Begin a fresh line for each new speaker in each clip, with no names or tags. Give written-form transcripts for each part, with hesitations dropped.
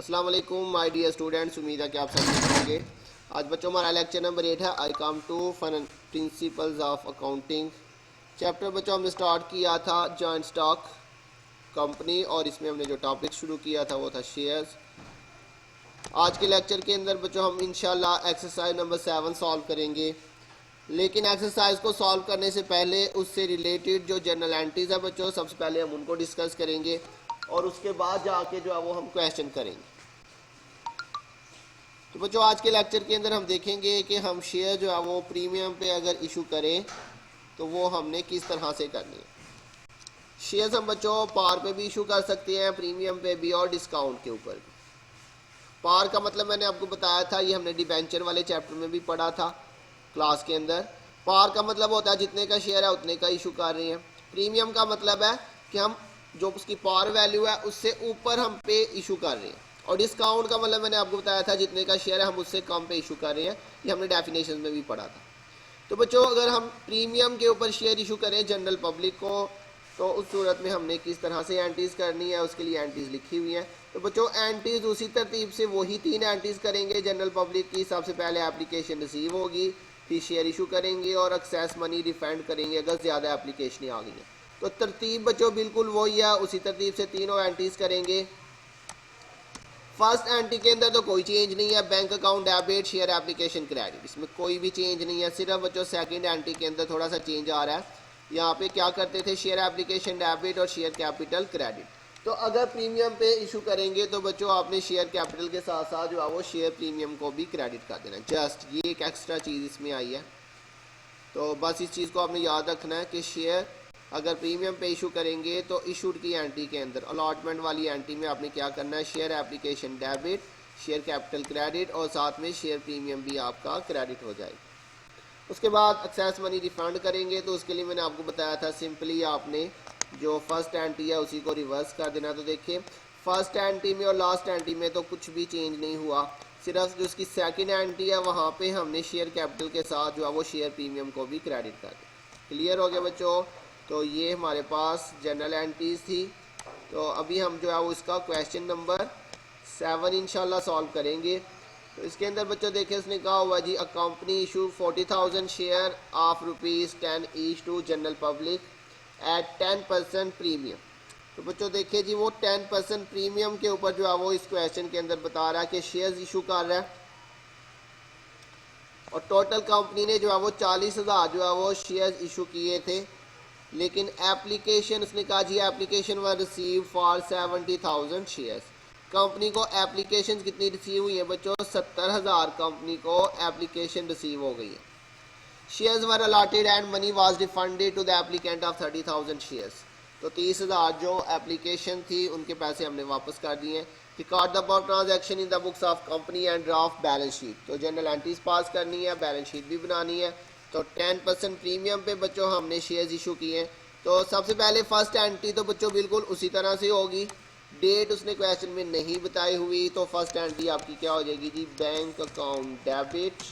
अस्सलाम वालेकुम my dear students, उम्मीद है कि आप सब ठीक होंगे। आज बच्चों हमारा लेक्चर नंबर 8 है। I come to fun principles of accounting chapter. बच्चों हमने स्टार्ट किया था जॉइंट स्टॉक कंपनी और इसमें हमने जो टॉपिक शुरू किया था वो था शेयर्स। आज के लेक्चर के अंदर बच्चों हम इंशाल्लाह एक्सरसाइज नंबर 7 सॉल्व करेंगे, लेकिन एक्सरसाइज को सॉल्व करने से पहले उससे रिलेटेड जो जर्नल एंट्रीज है बच्चों, सबसे पहले हम उनको डिस्कस करेंगे और उसके बाद जाके जो है वो हम क्वेश्चन करेंगे। तो बच्चों आज के लेक्चर के अंदर हम देखेंगे कि हम शेयर जो है वो प्रीमियम पे अगर इशू करें तो वो हमने किस तरह से करनी है। शेयर्स हम बच्चों पार पे भी इशू कर सकते हैं, प्रीमियम पे भी और डिस्काउंट के ऊपर भी। पार का मतलब मैंने आपको बताया था, ये हमने डिबेंचर वाले चैप्टर में भी पढ़ा था क्लास के अंदर। पार का मतलब होता है जितने का शेयर है उतने का इशू कर रहे हैं। प्रीमियम का मतलब है कि हम जो उसकी पार वैल्यू है उससे ऊपर हम पे इशू कर रहे हैं। और डिस्काउंट का मतलब मैंने आपको बताया था जितने का शेयर है हम उससे कम पे इशू कर रहे हैं, ये हमने डेफिनेशन में भी पढ़ा था। तो बच्चों अगर हम प्रीमियम के ऊपर शेयर इशू करें जनरल पब्लिक को, तो उस सूरत में हमने किस तरह से एंट्रीज करनी है, उसके लिए एंट्रीज लिखी हुई हैं। तो बच्चों एंट्रीज उसी तरतीब से वही 3 एंट्रीज करेंगे जनरल पब्लिक की। सबसे पहले एप्लीकेशन रिसीव होगी, फिर शेयर इशू करेंगे और एक्सेस मनी रिफंड करेंगे अगर ज़्यादा एप्लीकेशन आ गई हैं। तो तरतीब बच्चों बिल्कुल वही है, उसी तरतीब से तीनों एंट्रीज करेंगे। फर्स्ट एंट्री के अंदर तो कोई चेंज नहीं है, bank account debit share application credit, इसमें कोई भी चेंज नहीं है। सिर्फ बच्चों सेकंड एंट्री के अंदर थोड़ा सा चेंज आ रहा है। यहाँ पे क्या करते थे, शेयर एप्लीकेशन डेबिट और शेयर कैपिटल क्रेडिट। तो अगर प्रीमियम पे इशू करेंगे तो बच्चों आपने शेयर कैपिटल के साथ साथ जो है वो शेयर प्रीमियम को भी क्रेडिट कर देना। जस्ट ये एक एक्स्ट्रा चीज़ इसमें आई है, तो बस इस चीज़ को आपने याद रखना है कि शेयर अगर प्रीमियम पे इशू करेंगे तो इशूड की एंट्री के अंदर अलॉटमेंट वाली एंट्री में आपने क्या करना है, share application debit share capital credit और साथ में शेयर प्रीमियम भी आपका क्रेडिट हो जाएगा। उसके बाद एक्सेस मनी रिफंड करेंगे, तो उसके लिए मैंने आपको बताया था सिंपली आपने जो फर्स्ट एंट्री है उसी को रिवर्स कर देना। तो देखिए फर्स्ट एंट्री में और लास्ट एंट्री में तो कुछ भी चेंज नहीं हुआ, सिर्फ जो उसकी सेकंड एंट्री है वहाँ पे हमने शेयर कैपिटल के साथ जो है वो शेयर प्रीमियम को भी क्रेडिट कर दिया। क्लियर हो गया बच्चों। तो ये हमारे पास जनरल एंट्रीज थी। तो अभी हम जो है वो इसका क्वेश्चन नंबर 7 इंशाल्लाह सॉल्व करेंगे। तो इसके अंदर बच्चों देखिए उसने कहा हुआ जी, a company issue 40,000 share of ₹10 each to general public at 10% premium. तो बच्चों देखिए जी वो 10% प्रीमियम के ऊपर जो है वो इस क्वेश्चन के अंदर बता रहा है कि शेयर्स इशू कर रहा है और टोटल कंपनी ने जो है वो 40,000 जो है वो शेयर्स इशू किए थे, लेकिन एप्लीकेशन उसने कहा जी application were received for 70,000 shares. Company को एप्लीकेशन कितनी रिसीव हुई है बच्चों, 70,000 कंपनी को एप्लीकेशन रिसीव हो गई है। Shares were allotted and money was refunded to the applicant of 30,000 shares. तो 30,000 जो एप्लीकेशन थी उनके पैसे हमने वापस कर दिए। Record the above transaction in the books of company and draft balance sheet. तो जनरल एंट्रीज पास करनी है, बैलेंस शीट भी बनानी है। तो 10% प्रीमियम पे बच्चों हमने शेयर्स इशू किए हैं। तो सबसे पहले फर्स्ट एंट्री तो बच्चों बिल्कुल उसी तरह से होगी, डेट उसने क्वेश्चन में नहीं बताई हुई। तो फर्स्ट एंट्री आपकी क्या हो जाएगी जी, बैंक अकाउंट डेबिट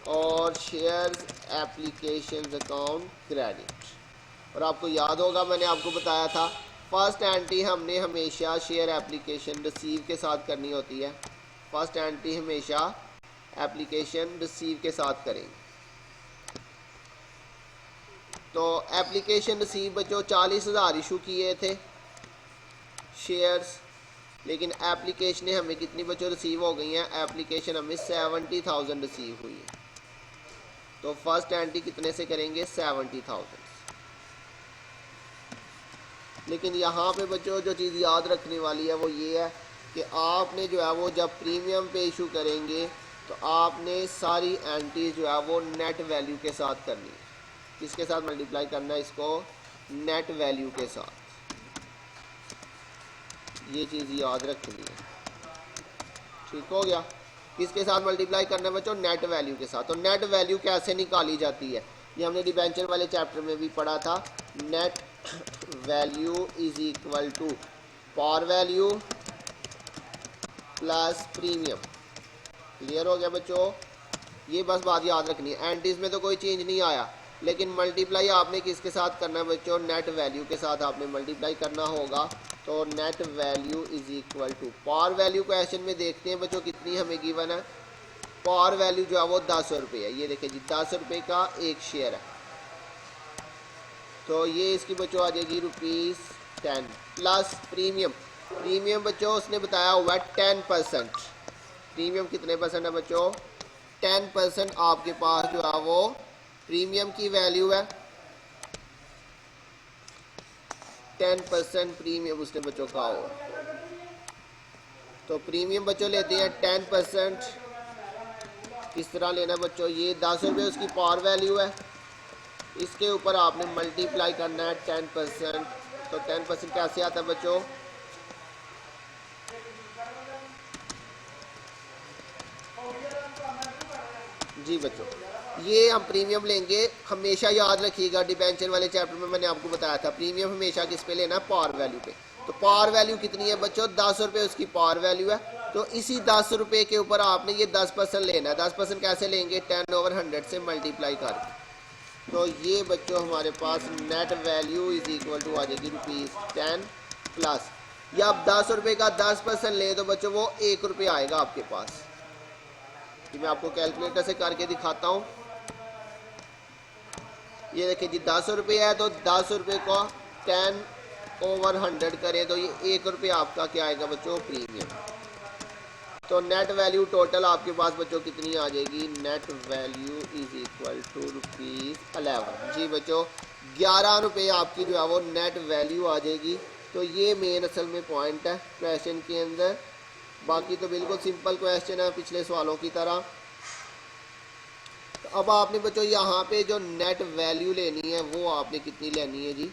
और शेयर्स एप्लीकेशन अकाउंट क्रेडिट। और आपको याद होगा मैंने आपको बताया था फर्स्ट एंट्री हमने हमेशा शेयर एप्लीकेशन रिसीव के साथ करनी होती है। फर्स्ट एंट्री हमेशा एप्लीकेशन रिसीव के साथ करेंगे। तो एप्लीकेशन रिसीव बच्चों 40,000 इशू किए थे शेयर्स, लेकिन एप्लीकेशन हमें कितनी बच्चों रिसीव हो गई हैं, एप्लीकेशन हमें 70,000 रिसीव हुई है। तो फर्स्ट एंट्री कितने से करेंगे, 70,000। लेकिन यहाँ पे बच्चों जो चीज़ याद रखने वाली है वो ये है कि आपने जो है वो जब प्रीमियम पे इशू करेंगे तो आपने सारी एंट्री जो है वो नेट वैल्यू के साथ करनी है। किसके साथ मल्टीप्लाई करना है इसको, नेट वैल्यू के साथ। ये चीज़ याद रखनी है, ठीक हो गया। किसके साथ मल्टीप्लाई करना है बच्चों, नेट वैल्यू के साथ। तो नेट वैल्यू कैसे निकाली जाती है, ये हमने डिबेंचर वाले चैप्टर में भी पढ़ा था। Net value is equal to par value plus premium. Clear हो गया बच्चों, ये बस बात याद रखनी है। एंट्रीज में तो कोई चेंज नहीं आया, लेकिन मल्टीप्लाई आपने किसके साथ करना है बच्चों, नेट वैल्यू के साथ आपने मल्टीप्लाई करना होगा। तो net value is equal to par value question में देखते हैं बच्चों कितनी हमें गिवन है। पार वैल्यू जो है वो 10 रुपये है। ये देखिए जी 10 रुपये का एक शेयर है, तो ये इसकी बच्चों आ जाएगी ₹10 प्लस प्रीमियम। प्रीमियम बच्चों उसने बताया हुआ है 10%। प्रीमियम कितने परसेंट है बच्चों? 10% आपके पास जो है वो प्रीमियम की वैल्यू है। 10% प्रीमियम उसने बच्चों कहा हो, तो प्रीमियम बच्चों लेते हैं 10%। किस तरह लेना है बच्चों? ये 10 रुपये उसकी पार वैल्यू है, इसके ऊपर आपने मल्टीप्लाई करना है 10%। तो 10% कैसे आता है बच्चों? जी बच्चों, ये हम प्रीमियम लेंगे। हमेशा याद रखिएगा डिबेंचर वाले चैप्टर में मैंने आपको बताया था प्रीमियम हमेशा किस पे लेना है? पार वैल्यू पे। तो पार वैल्यू कितनी है बच्चों? 10 रुपये उसकी पार वैल्यू है। तो इसी 10 रुपये के ऊपर आपने ये 10% लेना है। 10% कैसे लेंगे? 10/100 से मल्टीप्लाई करके। तो ये बच्चों हमारे पास net value is equal to आ जाएगी ₹10 प्लस, या आप 10 रुपये का 10% ले तो बच्चों वो ₹1 आएगा आपके पास। कि मैं आपको कैलकुलेटर से करके दिखाता हूँ। ये देखिए जी 10 रुपये है, तो 10 रुपये को 10/100 करें तो ये ₹1 आपका क्या आएगा बच्चों? प्रीमियम। तो नेट वैल्यू टोटल आपके पास बच्चों कितनी आ जाएगी? Net value is equal to ₹11। जी बच्चों 11 रुपये आपकी जो है वो नेट वैल्यू आ जाएगी। तो ये मेन असल में पॉइंट है क्वेश्चन के अंदर। बाकी तो बिल्कुल सिंपल क्वेश्चन है पिछले सवालों की तरह। तो अब आपने बच्चों यहाँ पे जो नेट वैल्यू लेनी है वो आपने कितनी लेनी है जी?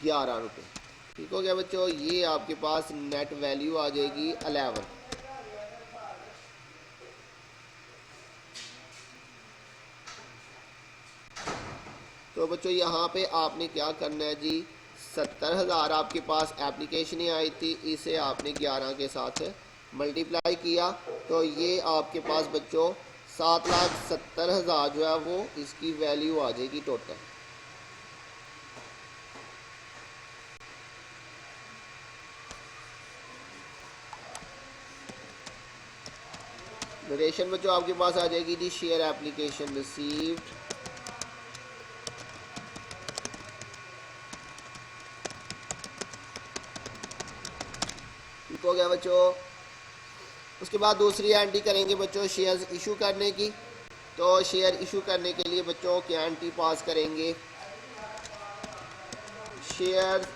11 रुपये। ठीक हो गया बच्चों, ये आपके पास नेट वैल्यू आ जाएगी 11। तो बच्चों यहाँ पे आपने क्या करना है जी? 70,000 आपके पास एप्लीकेशन आई थी, इसे आपने 11 के साथ मल्टीप्लाई किया, तो ये आपके पास बच्चों 7,70,000 जो है वो इसकी वैल्यू आ जाएगी टोटल। ड्यूरेशन बच्चों आपके पास आ जाएगी जी शेयर एप्लीकेशन रिसीव्ड, ठीक हो गया बच्चों। उसके बाद दूसरी एंट्री करेंगे बच्चों शेयर्स इशू करने की। तो शेयर इशू करने के लिए बच्चों क्या एंट्री पास करेंगे? शेयर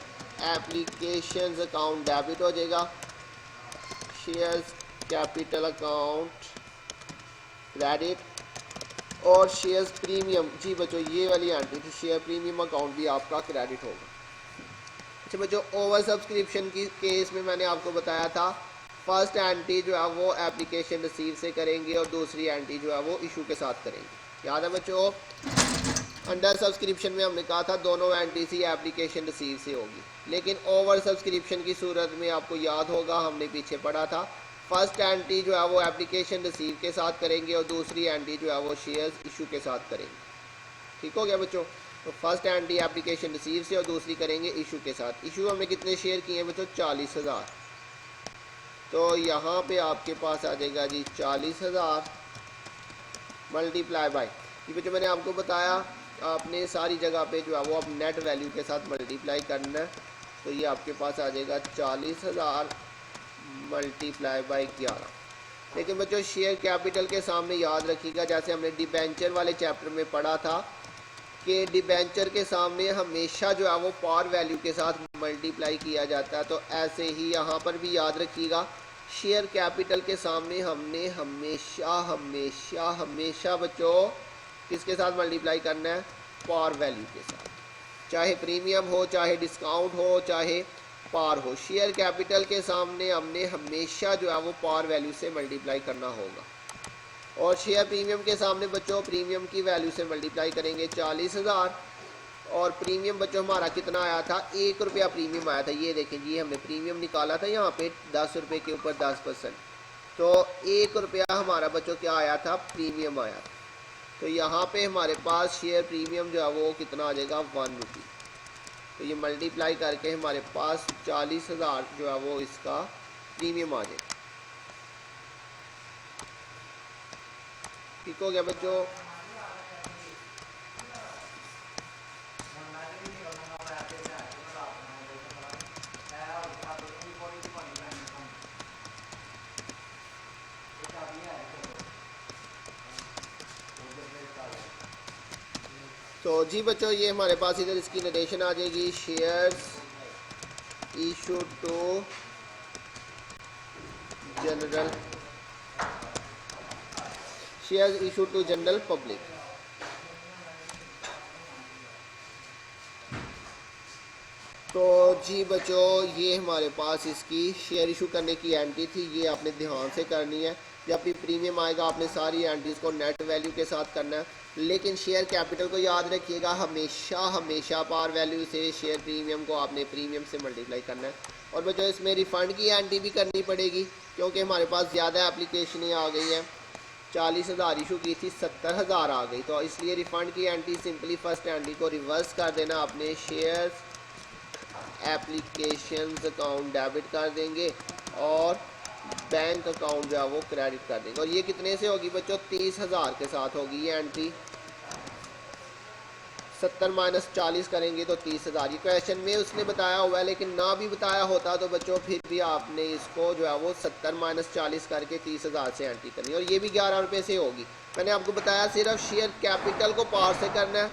एप्लीकेशंस अकाउंट डेबिट हो जाएगा, शेयर्स कैपिटल अकाउंट क्रेडिट, और शेयर्स प्रीमियम। जी बच्चों ये वाली एंट्री थी, शेयर प्रीमियम अकाउंट भी आपका क्रेडिट होगा। अच्छा बच्चों ओवर सब्सक्रिप्शन की केस में मैंने आपको बताया था फर्स्ट एंट्री जो है वो एप्लीकेशन रिसीव से करेंगे और दूसरी एंट्री जो है वो इशू के साथ करेंगे। याद है बच्चों? अंडर सब्सक्रिप्शन में हमने कहा था दोनों एंट्री ही एप्लीकेशन रिसीव से होगी, लेकिन ओवर सब्सक्रिप्शन की सूरत में आपको याद होगा हमने पीछे पढ़ा था फर्स्ट एंट्री जो है वो एप्लीकेशन रिसीव के साथ करेंगे और दूसरी एंट्री जो है वो शेयर्स इशू के साथ करेंगे। ठीक हो गया बच्चों? तो फर्स्ट एंट्री एप्लीकेशन रिसीव से और दूसरी करेंगे इशू के साथ। इशू हमने कितने शेयर किए हैं बच्चों? 40,000। तो यहाँ पे आपके पास आ जाएगा जी 40,000 मल्टीप्लाई बाय, ये बच्चों मैंने आपको बताया आपने सारी जगह पे जो है वो अब नेट वैल्यू के साथ मल्टीप्लाई करना है। तो ये आपके पास आ जाएगा 40,000 मल्टीप्लाई बाय 11। लेकिन बच्चों शेयर कैपिटल के सामने याद रखिएगा जैसे हमने डिबेंचर वाले चैप्टर में पढ़ा था कि डिबेंचर के सामने हमेशा जो है वो पार वैल्यू के साथ मल्टीप्लाई किया जाता है। तो ऐसे ही यहाँ पर भी याद रखिएगा शेयर कैपिटल के सामने हमने हमेशा हमेशा हमेशा बच्चों किसके साथ मल्टीप्लाई करना है? पार वैल्यू के साथ, चाहे प्रीमियम हो, चाहे डिस्काउंट हो, चाहे पार हो। शेयर कैपिटल के सामने हमने हमेशा जो है वो पार वैल्यू से मल्टीप्लाई करना होगा। और शेयर प्रीमियम के सामने बच्चों प्रीमियम की वैल्यू से मल्टीप्लाई करेंगे 40,000। और प्रीमियम बच्चों हमारा कितना आया था? ₹1 प्रीमियम आया था। ये देखें जी हमने प्रीमियम निकाला था यहाँ पे 10 रुपये के ऊपर 10%, तो ₹1 हमारा बच्चों क्या आया था? प्रीमियम आया था। तो यहाँ पे हमारे पास शेयर प्रीमियम जो है वो कितना आ जाएगा? ₹1। तो ये मल्टीप्लाई करके हमारे पास 40,000 जो है वो इसका प्रीमियम आ जाए। ठीक हो गया बच्चों। तो जी बच्चों ये हमारे पास इधर इसकी नोटेशन आ जाएगी, shares issue to general, shares issue to general public. तो जी बच्चों ये हमारे पास इसकी शेयर इशू करने की एंट्री थी, ये आपने ध्यान से करनी है। जब भी प्रीमियम आएगा आपने सारी एंट्रीज को नेट वैल्यू के साथ करना है, लेकिन शेयर कैपिटल को याद रखिएगा हमेशा पार वैल्यू से शेयर प्रीमियम को आपने प्रीमियम से मल्टीप्लाई करना है। और बच्चों इसमें रिफ़ंड की एंट्री भी करनी पड़ेगी, क्योंकि हमारे पास ज़्यादा एप्लीकेशनें आ गई हैं। 40,000 इशू की थी, 70,000 आ गई, तो इसलिए रिफ़ंड की एंट्री सिंपली फर्स्ट एंट्री को रिवर्स कर देना आपने, शेयर एप्लीकेशंस अकाउंट डेबिट कर देंगे और बैंक अकाउंट जो है वो क्रेडिट कर देंगे। और ये कितने से होगी बच्चों? 30,000 के साथ होगी ये एंट्री। 70 माइनस 40 करेंगे तो 30,000। ये क्वेश्चन में उसने बताया हुआ है, लेकिन ना भी बताया होता तो बच्चों फिर भी आपने इसको जो है वो 70 माइनस 40 करके 30,000 से एंट्री करनी है। और ये भी 11 रुपये से होगी। मैंने आपको बताया सिर्फ शेयर कैपिटल को पार से करना है,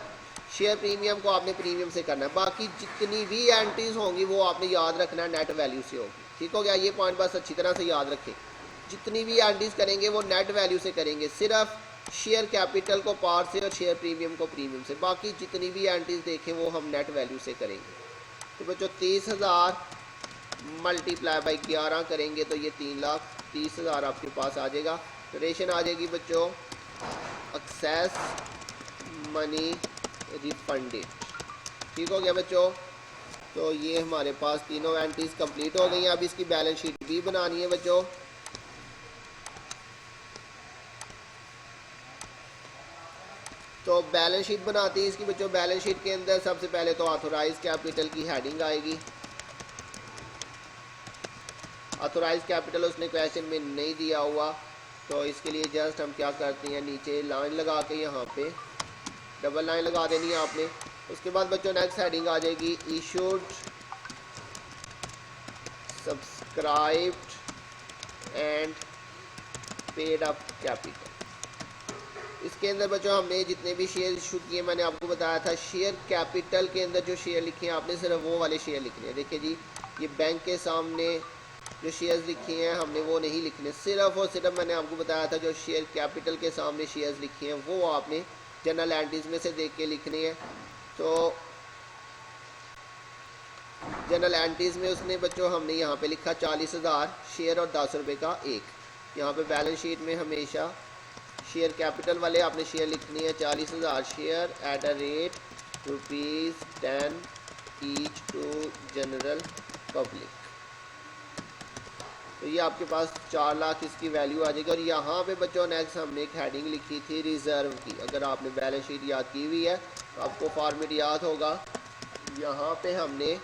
शेयर प्रीमियम को आपने प्रीमियम से करना है। बाकी जितनी भी एंट्रीज होंगी वो आपने याद रखना है नेट वैल्यू से होगी। ठीक हो गया, ये पॉइंट बस अच्छी तरह से याद रखें। जितनी भी एंट्रीज करेंगे वो नेट वैल्यू से करेंगे, सिर्फ शेयर कैपिटल को पार से और शेयर प्रीमियम को प्रीमियम से। बाकी जितनी भी एंट्रीज देखें वो हम नेट वैल्यू से करेंगे। तो बच्चों 30,000 मल्टीप्लाई बाई 11 करेंगे तो ये 3,30,000 आपके पास आ जाएगा। रेशन आ जाएगी बच्चों एक्सेस मनी रिफंडेड। ठीक हो गया बच्चों। तो ये हमारे पास तीनों एंट्रीज कंप्लीट हो गई हैं। अब इसकी बैलेंस शीट भी बनानी है बच्चों। तो बैलेंस शीट बनाती है इसकी बच्चों। बैलेंस शीट के अंदर सबसे पहले तो ऑथोराइज कैपिटल की हेडिंग आएगी। ऑथोराइज कैपिटल उसने क्वेश्चन में नहीं दिया हुआ, तो इसके लिए जस्ट हम क्या करते हैं, नीचे लाइन लगा के यहाँ पे डबल लाइन लगा देनी है आपने। उसके बाद बच्चों नेक्स्ट हेडिंग आ जाएगी issued subscribed and paid up capital. इसके अंदर बच्चों हमने जितने भी शेयर इशू किए मैंने आपको बताया था, शेयर कैपिटल के अंदर जो शेयर लिखे हैं आपने सिर्फ वो वाले शेयर लिखने हैं। देखिए जी ये बैंक के सामने जो शेयर्स लिखे हैं हमने वो नहीं लिखने, सिर्फ और सिर्फ मैंने आपको बताया था जो शेयर कैपिटल के सामने शेयर्स लिखे हैं वो आपने जनरल एंट्रीज में से देख के लिखनी है। तो जनरल एंट्रीज में उसने बच्चों हमने यहाँ पे लिखा 40,000 शेयर और 10 रुपये का एक। यहाँ पे बैलेंस शीट में हमेशा शेयर कैपिटल वाले आपने शेयर लिखनी है 40,000 share at a rate ₹10 each to general public. तो ये आपके पास 4 लाख इसकी वैल्यू आ जाएगी। और यहाँ पे बच्चों नेक्स्ट हमने एक हेडिंग लिखी थी रिज़र्व की। अगर आपने बैलेंस शीट याद की हुई है तो आपको फॉर्मेट याद होगा। यहाँ पे हमने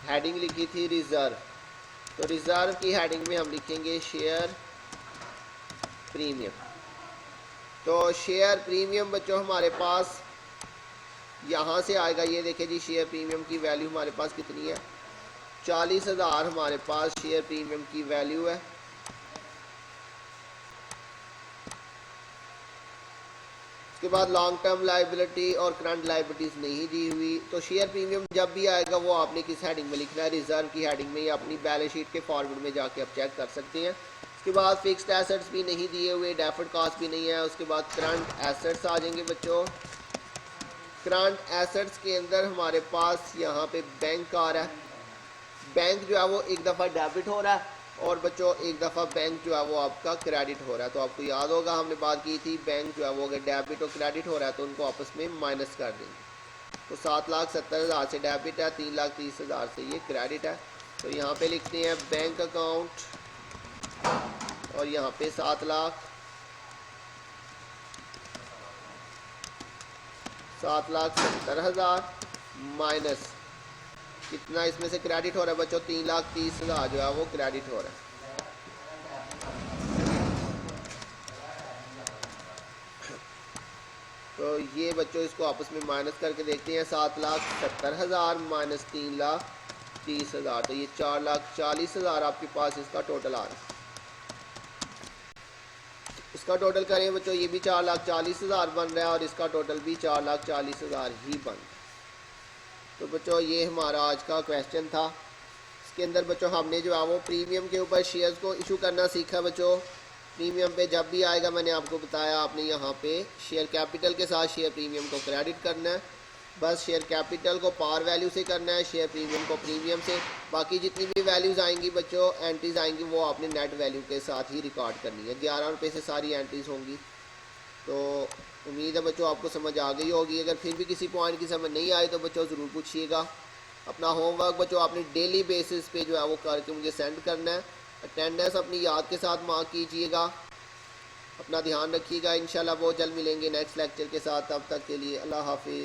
हेडिंग लिखी थी रिज़र्व। तो रिज़र्व की हेडिंग में हम लिखेंगे शेयर प्रीमियम। तो शेयर प्रीमियम बच्चों हमारे पास यहाँ से आएगा। ये देखिए जी शेयर प्रीमियम की वैल्यू हमारे पास कितनी है, 40,000 हमारे पास शेयर प्रीमियम की वैल्यू है। उसके बाद लॉन्ग टर्म लाइबिलिटी और करंट लाइबिलिटीज़ नहीं दी हुई। तो शेयर प्रीमियम जब भी आएगा वो आपने किस हेडिंग में लिखना है, रिजर्व की हेडिंग में, या अपनी बैलेंस शीट के फॉर्मेट में जाके आप चेक कर सकते हैं। उसके बाद फिक्स्ड एसेट्स भी नहीं दिए हुए, डेफर्ड कॉस्ट भी नहीं है। उसके बाद करंट एसेट्स आ जाएंगे बच्चों। करंट एसेट्स के अंदर हमारे पास यहाँ पे बैंक आ रहा है। बैंक जो है वो एक दफ़ा डेबिट हो रहा है और बच्चों एक दफ़ा बैंक जो है वो आपका क्रेडिट हो रहा है। तो आपको याद होगा हमने बात की थी बैंक जो है वो अगर डेबिट और क्रेडिट हो रहा है तो उनको आपस में माइनस कर देंगे। तो 7,70,000 से डेबिट है, 3,30,000 से ये क्रेडिट है। तो यहाँ पे लिखते हैं बैंक अकाउंट और यहाँ पे 7,70,000 माइनस कितना इसमें से क्रेडिट हो रहा है बच्चों, 3,30,000 जो है वो क्रेडिट हो रहा है। तो ये बच्चों इसको आपस में माइनस करके देखते हैं, 7,70,000 माइनस 3,30,000, तो ये 4,40,000 आपके पास इसका टोटल आ रहा है। इसका टोटल करें बच्चों, ये भी 4,40,000 बन रहा है और इसका टोटल भी 4,40,000 ही बन रहा है। तो बच्चों ये हमारा आज का क्वेश्चन था। इसके अंदर बच्चों हमने जो है वो प्रीमियम के ऊपर शेयर्स को इशू करना सीखा बच्चों। प्रीमियम पे जब भी आएगा मैंने आपको बताया, आपने यहाँ पे शेयर कैपिटल के साथ शेयर प्रीमियम को क्रेडिट करना है। बस शेयर कैपिटल को पार वैल्यू से करना है, शेयर प्रीमियम को प्रीमियम से। बाकी जितनी भी वैल्यूज़ आएंगी बच्चों, एंट्रीज आएंगी, वो आपने नेट वैल्यू के साथ ही रिकॉर्ड करनी है। 11 रुपये से सारी एंट्रीज होंगी। तो उम्मीद है बच्चों आपको समझ आ गई होगी। अगर फिर भी किसी पॉइंट की समझ नहीं आई तो बच्चों ज़रूर पूछिएगा। अपना होमवर्क बच्चों आपने डेली बेसिस पे जो है वो करके मुझे सेंड करना है। अटेंडेंस अपनी याद के साथ मार्क कीजिएगा। अपना ध्यान रखिएगा। इंशाल्लाह बहुत जल्द मिलेंगे नेक्स्ट लेक्चर के साथ। तब तक के लिए अल्लाह हाफिज़।